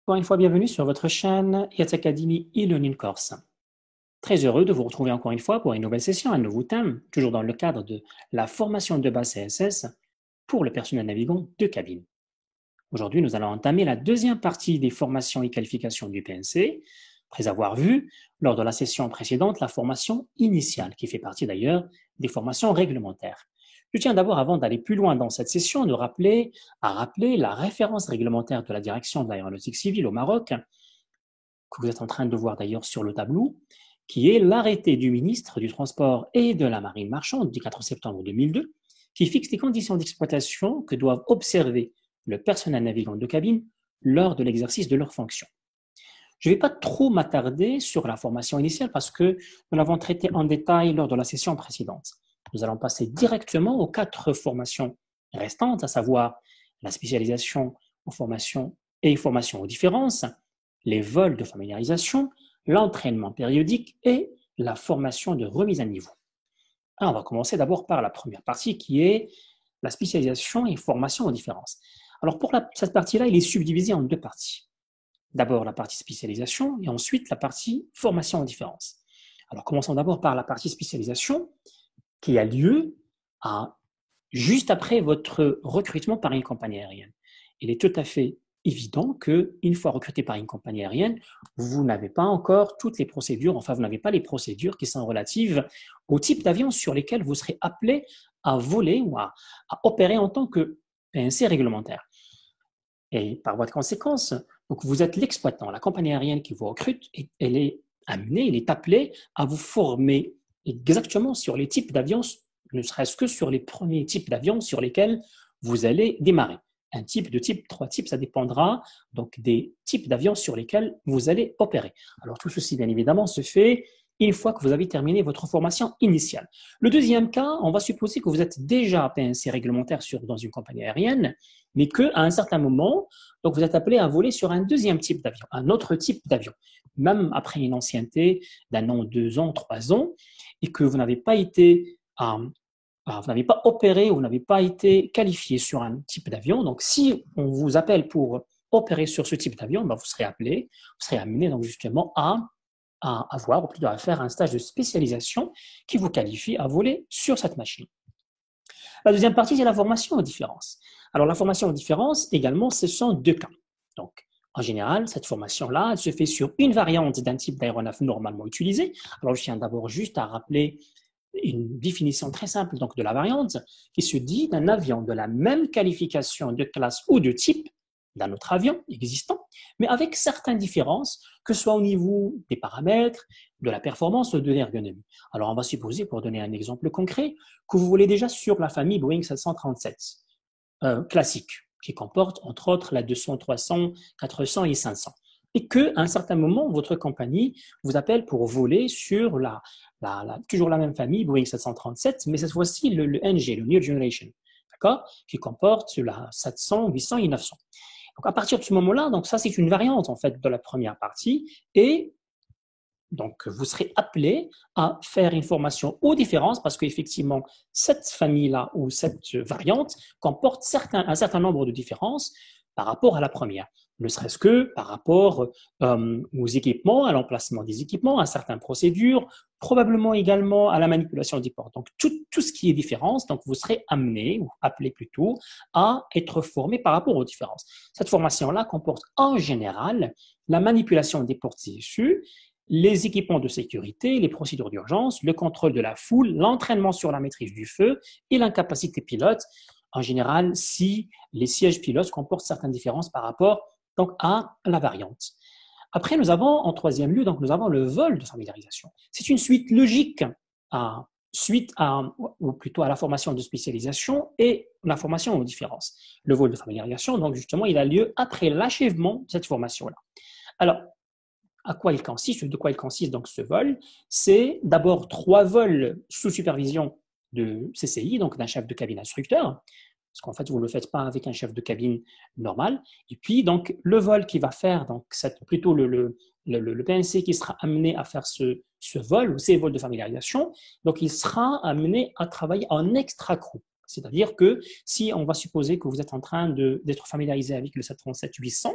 Encore une fois, bienvenue sur votre chaîne Yates Academy e-Learning Course. Très heureux de vous retrouver encore une fois pour une nouvelle session, un nouveau thème, toujours dans le cadre de la formation de base CSS pour le personnel navigant de cabine. Aujourd'hui, nous allons entamer la deuxième partie des formations et qualifications du PNC, après avoir vu, lors de la session précédente, la formation initiale, qui fait partie d'ailleurs des formations réglementaires. Je tiens d'abord, avant d'aller plus loin dans cette session, à rappeler la référence réglementaire de la direction de l'aéronautique civile au Maroc, que vous êtes en train de voir d'ailleurs sur le tableau, qui est l'arrêté du ministre du Transport et de la Marine marchande du 4 septembre 2002, qui fixe les conditions d'exploitation que doivent observer le personnel navigant de cabine lors de l'exercice de leurs fonctions. Je ne vais pas trop m'attarder sur la formation initiale parce que nous l'avons traité en détail lors de la session précédente. Nous allons passer directement aux 4 formations restantes, à savoir la spécialisation aux formations et formations aux différences, les vols de familiarisation, l'entraînement périodique et la formation de remise à niveau. Alors, on va commencer d'abord par la première partie qui est la spécialisation et formation aux différences. Alors, pour cette partie-là, il est subdivisé en 2 parties. D'abord la partie spécialisation et ensuite la partie formation aux différences. Alors, commençons d'abord par la partie spécialisation qui a lieu juste après votre recrutement par une compagnie aérienne. Il est tout à fait évident qu'une fois recruté par une compagnie aérienne, vous n'avez pas encore toutes les procédures, enfin vous n'avez pas les procédures qui sont relatives au type d'avion sur lesquels vous serez appelé à voler ou à opérer en tant que PNC réglementaire. Et par voie de conséquence, donc vous êtes l'exploitant, la compagnie aérienne qui vous recrute, et elle est appelée à vous former exactement sur les types d'avions, ne serait-ce que sur les premiers types d'avions sur lesquels vous allez démarrer. Un type, 2 types, 3 types, ça dépendra donc des types d'avions sur lesquels vous allez opérer. Alors tout ceci, bien évidemment, se fait une fois que vous avez terminé votre formation initiale. Le deuxième cas, on va supposer que vous êtes déjà PNC réglementaire dans une compagnie aérienne, mais qu'à un certain moment, donc vous êtes appelé à voler sur un deuxième type d'avion, un autre type d'avion, même après une ancienneté d'1 an, 2 ans, 3 ans, et que vous n'avez pas opéré ou vous n'avez pas été qualifié sur un type d'avion. Donc, si on vous appelle pour opérer sur ce type d'avion, vous serez amené donc justement à avoir, ou plutôt à faire un stage de spécialisation qui vous qualifie à voler sur cette machine. La deuxième partie, c'est la formation aux différences. Alors, la formation aux différences, également, ce sont 2 cas. Donc, en général, cette formation-là, elle se fait sur une variante d'un type d'aéronef normalement utilisé. Alors, je tiens d'abord juste à rappeler une définition très simple donc, de la variante qui se dit d'un avion de la même qualification de classe ou de type d'un autre avion existant, mais avec certaines différences, que ce soit au niveau des paramètres, de la performance ou de l'ergonomie. Alors, on va supposer, pour donner un exemple concret, que vous volez déjà sur la famille Boeing 737 classique, qui comporte entre autres la 200, 300, 400 et 500. Et qu'à un certain moment, votre compagnie vous appelle pour voler sur toujours la même famille, Boeing 737, mais cette fois-ci le NG, le New Generation, d'accord, qui comporte la 700, 800 et 900. Donc, à partir de ce moment-là, donc ça, c'est une variante, en fait, de la première partie. Et donc, vous serez appelé à faire une formation aux différences parce qu'effectivement, cette famille-là ou cette variante comporte un certain nombre de différences par rapport à la première. Ne serait-ce que par rapport aux équipements, à l'emplacement des équipements, à certaines procédures, probablement également à la manipulation des ports. Donc, tout ce qui est différence, donc vous serez amené, ou appelé plutôt, à être formé par rapport aux différences. Cette formation-là comporte en général la manipulation des portes issues, les équipements de sécurité, les procédures d'urgence, le contrôle de la foule, l'entraînement sur la maîtrise du feu et l'incapacité pilote. En général, si les sièges pilotes comportent certaines différences par rapport donc, à la variante. Après, nous avons en troisième lieu, donc nous avons le vol de familiarisation. C'est une suite logique ou plutôt à la formation de spécialisation et la formation aux différences. Le vol de familiarisation, donc justement, il a lieu après l'achèvement de cette formation-là. Alors, à quoi il consiste, de quoi il consiste donc ce vol? C'est d'abord 3 vols sous supervision de CCI, donc d'un chef de cabine instructeur, parce qu'en fait, vous ne le faites pas avec un chef de cabine normal. Et puis, donc, le vol qui va faire, donc, plutôt le PNC qui sera amené à faire ce vol ou ces vols de familiarisation, donc, il sera amené à travailler en extra-crew. C'est-à-dire que si on va supposer que vous êtes en train d'être familiarisé avec le 737-800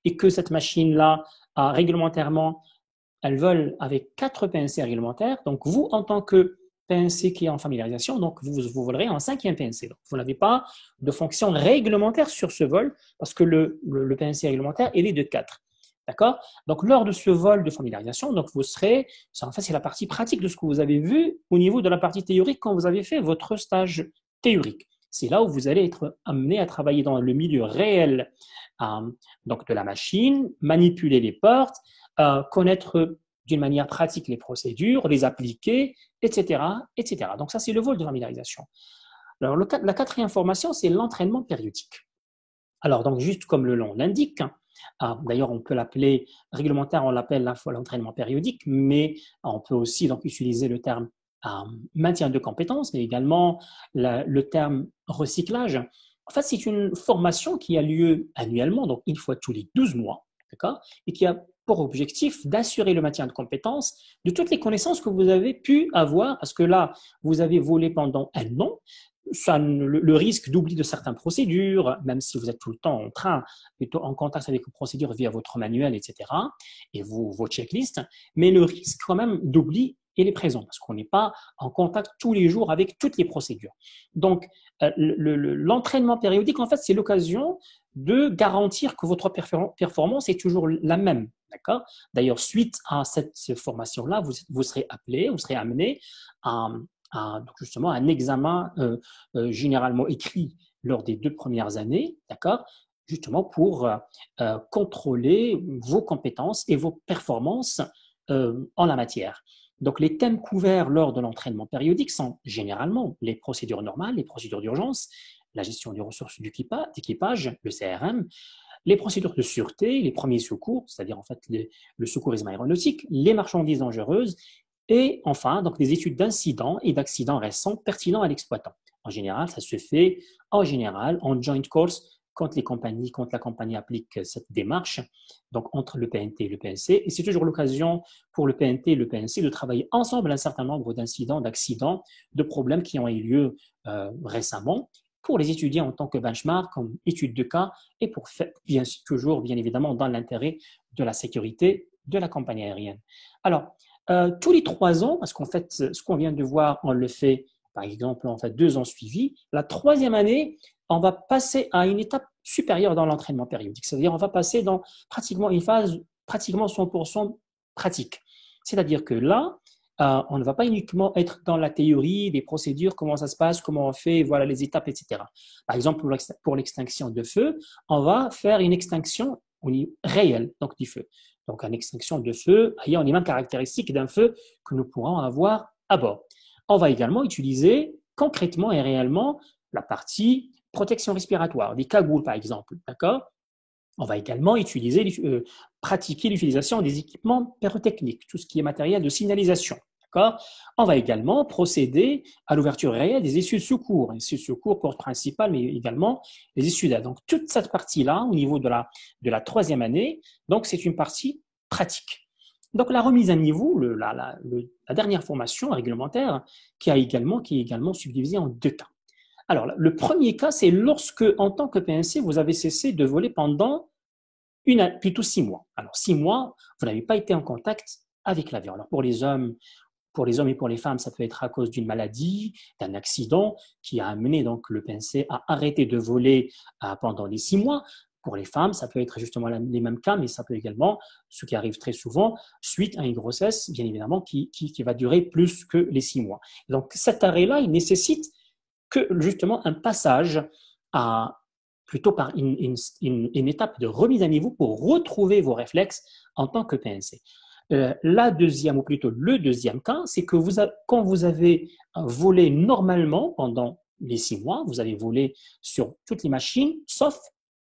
et que cette machine-là, réglementairement, elles volent avec 4 PNC réglementaires, donc vous, en tant que PNC qui est en familiarisation, donc vous volerez en 5e PNC. Donc vous n'avez pas de fonction réglementaire sur ce vol parce que le PNC réglementaire, il est de 4. D'accord? Donc, lors de ce vol de familiarisation, donc vous serez, en fait, c'est la partie pratique de ce que vous avez vu au niveau de la partie théorique quand vous avez fait votre stage théorique. C'est là où vous allez être amené à travailler dans le milieu réel donc de la machine, manipuler les portes, connaître d'une manière pratique les procédures, les appliquer, etc., etc. Donc, ça, c'est le vol de familiarisation. Alors, la 4e formation, c'est l'entraînement périodique. Alors, donc, juste comme le nom l'indique, d'ailleurs, on peut l'appeler réglementaire, on l'appelle la fois l'entraînement périodique, mais on peut aussi donc utiliser le terme maintien de compétences, mais également le terme recyclage. En fait, c'est une formation qui a lieu annuellement, donc une fois tous les 12 mois, d'accord, et qui a pour objectif d'assurer le maintien de compétences de toutes les connaissances que vous avez pu avoir, parce que là, vous avez volé pendant un an, le risque d'oubli de certaines procédures, même si vous êtes tout le temps en train, plutôt en contact avec les procédures via votre manuel, etc., et vos checklists, mais le risque quand même d'oubli, il est présent, parce qu'on n'est pas en contact tous les jours avec toutes les procédures. Donc, l'entraînement périodique, en fait, c'est l'occasion de garantir que votre performance est toujours la même. D'accord? D'ailleurs, suite à cette formation-là, vous serez appelé, vous serez amené donc justement un examen généralement écrit lors des 2 premières années, d'accord, justement pour contrôler vos compétences et vos performances en la matière. Donc les thèmes couverts lors de l'entraînement périodique sont généralement les procédures normales, les procédures d'urgence, la gestion des ressources d'équipage, le CRM, les procédures de sûreté, les premiers secours, c'est-à-dire en fait le secourisme aéronautique, les marchandises dangereuses, et enfin, donc des études d'incidents et d'accidents récents pertinents à l'exploitant. En général, ça se fait en joint course quand la compagnie applique cette démarche, donc entre le PNT et le PNC. Et c'est toujours l'occasion pour le PNT et le PNC de travailler ensemble un certain nombre d'incidents, d'accidents, de problèmes qui ont eu lieu récemment pour les étudier en tant que benchmark, comme étude de cas, et pour faire, toujours, bien évidemment, dans l'intérêt de la sécurité de la compagnie aérienne. Alors, tous les 3 ans, parce qu'en fait, ce qu'on vient de voir, on le fait, par exemple, en fait 2 ans suivis. La 3e année, on va passer à une étape supérieure dans l'entraînement périodique. C'est-à-dire, on va passer dans pratiquement une phase pratiquement 100% pratique. C'est-à-dire que là, on ne va pas uniquement être dans la théorie, des procédures, comment ça se passe, comment on fait, voilà les étapes, etc. Par exemple, pour l'extinction de feu, on va faire une extinction au niveau réel, donc du feu. Donc, une extinction de feu ayant les mêmes caractéristiques d'un feu que nous pourrons avoir à bord. On va également utiliser concrètement et réellement la partie protection respiratoire, des cagoules par exemple, d'accord? On va également pratiquer l'utilisation des équipements pyrotechniques, tout ce qui est matériel de signalisation. On va également procéder à l'ouverture réelle des issues de secours. Les issues de secours, porte principale, mais également les issues d'aide. Donc, toute cette partie-là, au niveau de la 3e année, donc c'est une partie pratique. Donc, la remise à niveau, la dernière formation réglementaire, qui est également subdivisée en 2 cas. Alors, le premier cas, c'est lorsque, en tant que PNC, vous avez cessé de voler pendant plutôt 6 mois. Alors, 6 mois, vous n'avez pas été en contact avec l'avion. Alors, pour les hommes et pour les femmes, ça peut être à cause d'une maladie, d'un accident qui a amené donc le PNC à arrêter de voler pendant les 6 mois. Pour les femmes, ça peut être justement les mêmes cas, mais ça peut également, ce qui arrive très souvent, suite à une grossesse, bien évidemment, qui va durer plus que les 6 mois. Donc, cet arrêt-là, il nécessite que justement un passage plutôt par une étape de remise à niveau pour retrouver vos réflexes en tant que PNC. Le deuxième cas, c'est que quand vous avez volé normalement pendant les 6 mois, vous avez volé sur toutes les machines, sauf,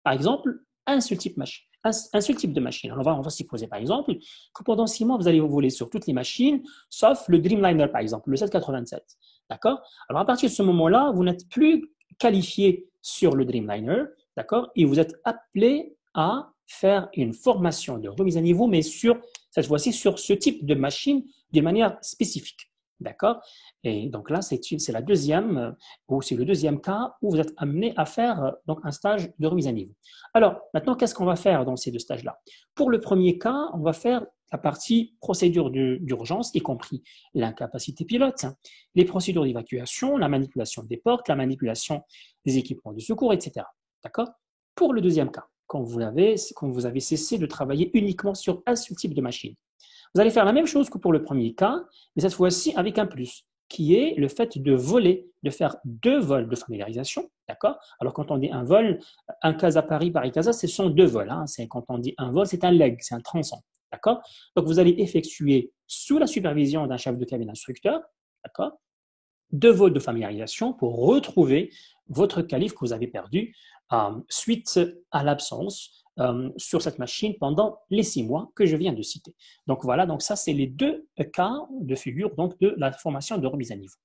par exemple, un seul type de machine. Alors, on va supposer, par exemple, que pendant 6 mois, vous allez voler sur toutes les machines, sauf le Dreamliner, par exemple, le 787. D'accord? Alors, à partir de ce moment-là, vous n'êtes plus qualifié sur le Dreamliner, d'accord? Et vous êtes appelé à faire une formation de remise à niveau, mais cette fois-ci sur ce type de machine de manière spécifique. D'accord? Et donc là, c'est la deuxième, ou c'est le deuxième cas où vous êtes amené à faire donc un stage de remise à niveau. Alors, maintenant, qu'est-ce qu'on va faire dans ces deux stages-là? Pour le premier cas, on va faire la partie procédure d'urgence, y compris l'incapacité pilote, les procédures d'évacuation, la manipulation des portes, la manipulation des équipements de secours, etc. D'accord? Pour le deuxième cas, quand vous avez cessé de travailler uniquement sur un seul type de machine, vous allez faire la même chose que pour le premier cas, mais cette fois-ci avec un plus, qui est le fait de voler, de faire 2 vols de familiarisation, d'accord? Alors quand on dit un vol, un Casa Paris, Paris Casa, ce sont 2 vols. Hein. Quand on dit un vol, c'est un leg, c'est un transant, d'accord? Donc vous allez effectuer sous la supervision d'un chef de cabine instructeur, d'accord? 2 vols de familiarisation pour retrouver votre qualif que vous avez perdu suite à l'absence sur cette machine pendant les 6 mois que je viens de citer. Donc voilà, donc ça c'est les 2 cas de figure donc de la formation de remise à niveau.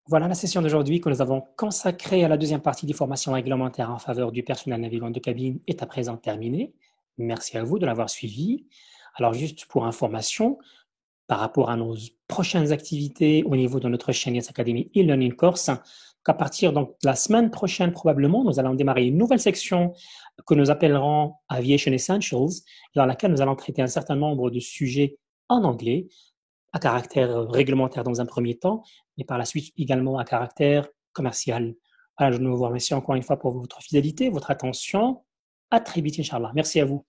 Voilà la session d'aujourd'hui que nous avons consacrée à la deuxième partie des formations réglementaires en faveur du personnel navigant de cabine est à présent terminée. Merci à vous de l'avoir suivi. Alors juste pour information, par rapport à nos prochaines activités au niveau de notre chaîne Yes Academy e-learning course, qu'à partir donc, de la semaine prochaine probablement, nous allons démarrer une nouvelle section que nous appellerons Aviation Essentials, dans laquelle nous allons traiter un certain nombre de sujets en anglais, à caractère réglementaire dans un premier temps, mais par la suite également à caractère commercial. Alors, je vous remercie encore une fois pour votre fidélité, votre attention. À très vite, Inch'Allah. Merci à vous.